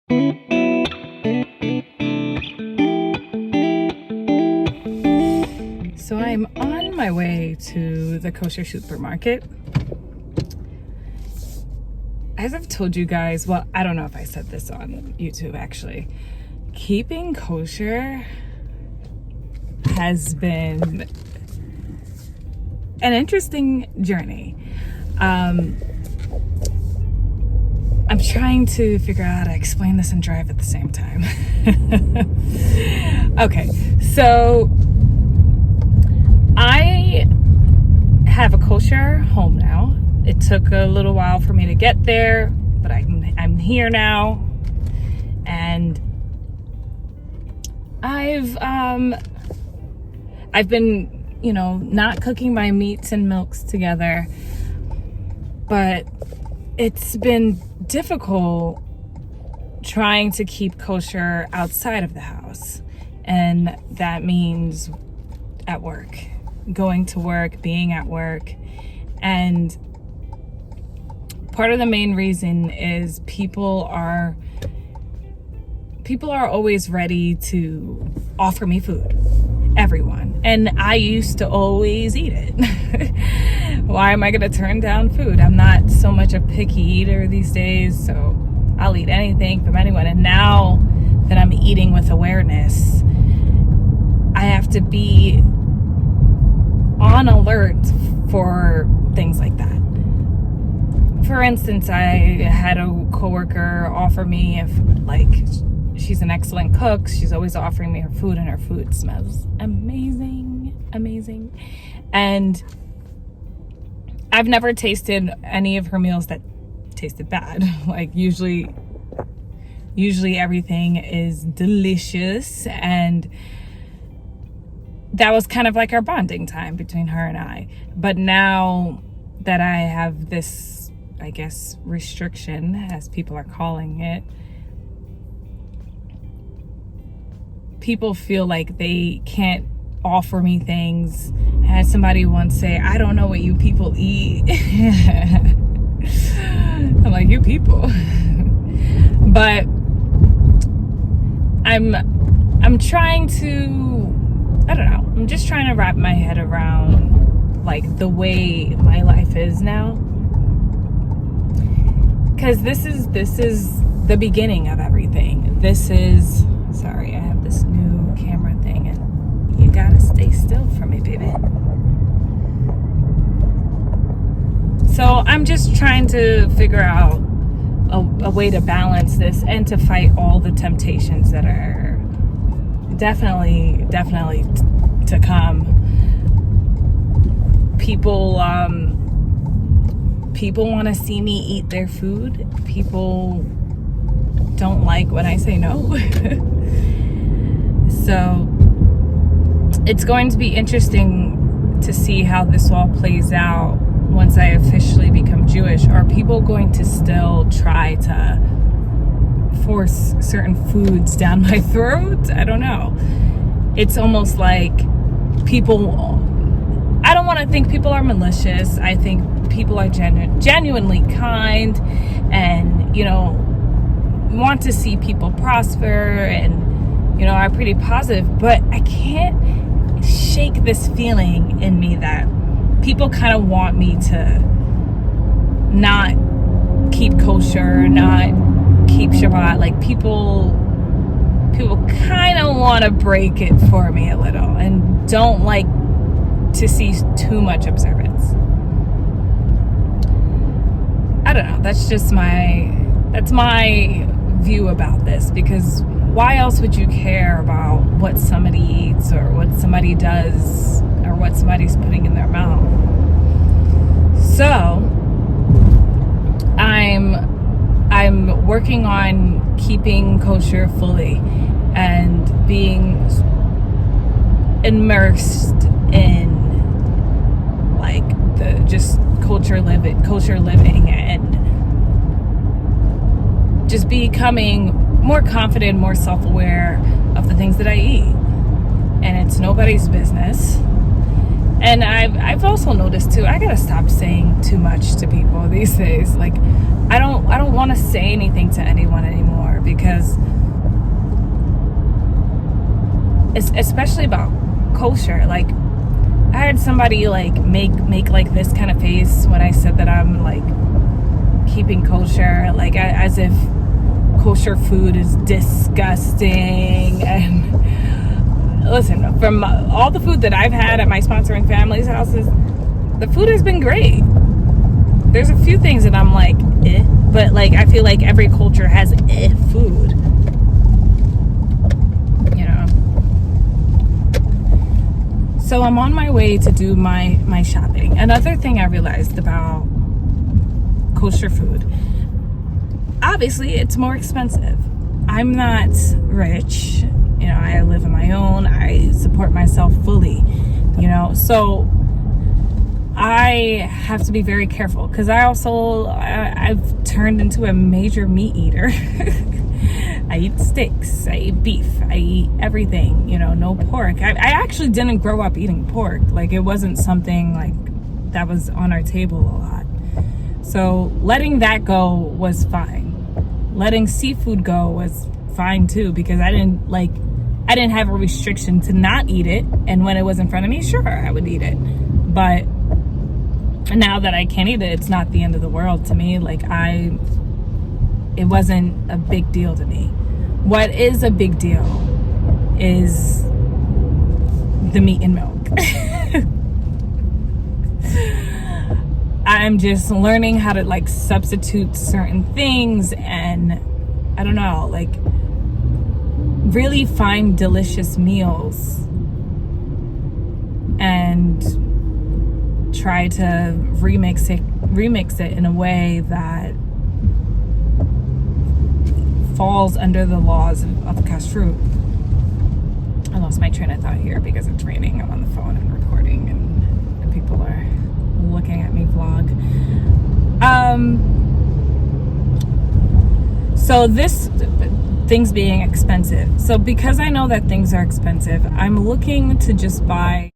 So I'm on my way to the Kosher supermarket. As I've told you guys, well, I don't know if I said this on YouTube actually, keeping kosher has been an interesting journey. I'm trying to figure out how to explain this and drive at the same time. Okay, so I have a kosher home now. It took a little while for me to get there, but I'm here now, and I've been, not cooking my meats and milks together, but it's been difficult trying to keep kosher outside of the house, and that means at work, going to work, being at work. And part of the main reason is people are always ready to offer me food. Everyone. And I used to always eat it. Why am I going to turn down food? I'm not so much a picky eater these days, so I'll eat anything from anyone. And now that I'm eating with awareness, I have to be on alert for things like that. For instance, I had a coworker offer me, she's an excellent cook. She's always offering me her food, and her food smells amazing. And I've never tasted any of her meals that tasted bad. Usually everything is delicious, and that was kind of like our bonding time between her and I. But now that I have this, I guess, restriction, as people are calling it, people feel like they can't offer me things. I had somebody once say, "I don't know what you people eat." I'm like, you people. But I'm trying to, I don't know, I'm just trying to wrap my head around the way my life is now. Because this is the beginning of everything. Sorry, I have this new camera thing, and you gotta stay still for me, baby. So I'm just trying to figure out a way to balance this and to fight all the temptations that are definitely to come. People want to see me eat their food. People don't like when I say no. So it's going to be interesting to see how this all plays out once I officially become Jewish. Are people going to still try to force certain foods down my throat? I don't know. It's almost like I don't want to think people are malicious. I think people are genuinely kind, and want to see people prosper, and are pretty positive. But I can't shake this feeling in me that people kind of want me to not keep kosher, not keep Shabbat. People kind of want to break it for me a little, and don't like to see too much observance. I don't know. That's my view about this, because why else would you care about what somebody eats or what somebody does or what somebody's putting in their mouth? So I'm working on keeping kosher fully and being immersed in the just kosher living, and just becoming more confident, more self-aware of the things that I eat. And it's nobody's business. And I've also noticed too, I gotta stop saying too much to people these days. I don't want to say anything to anyone anymore, because especially about kosher. Like, I had somebody like make like this kind of face when I said that I'm like keeping kosher, like as if kosher food is disgusting. And listen, from all the food that I've had at my sponsoring family's houses, the food has been great. There's a few things that I'm like, but like I feel like every culture has food, you know. So I'm on my way to do my shopping. Another thing I realized about kosher food, obviously it's more expensive. I'm not rich, you know, I live on my own, I support myself fully, you know, so I have to be very careful because I've turned into a major meat eater. I eat steaks, I eat beef, I eat everything, you know, no pork. I actually didn't grow up eating pork. Like, it wasn't something like that was on our table a lot. So letting that go was fine. Letting seafood go was fine too, because I didn't have a restriction to not eat it. And when it was in front of me, sure, I would eat it. But now that I can't eat it, it's not the end of the world to me. Like, it wasn't a big deal to me. What is a big deal is the meat and milk. I'm just learning how to like substitute certain things, and I don't know, like really find delicious meals and try to remix it in a way that falls under the laws of Kashrut. I lost my train of thought here because it's raining. I'm on the phone and recording, and people are looking at me vlog. So this things being expensive. So because I know that things are expensive, I'm looking to just buy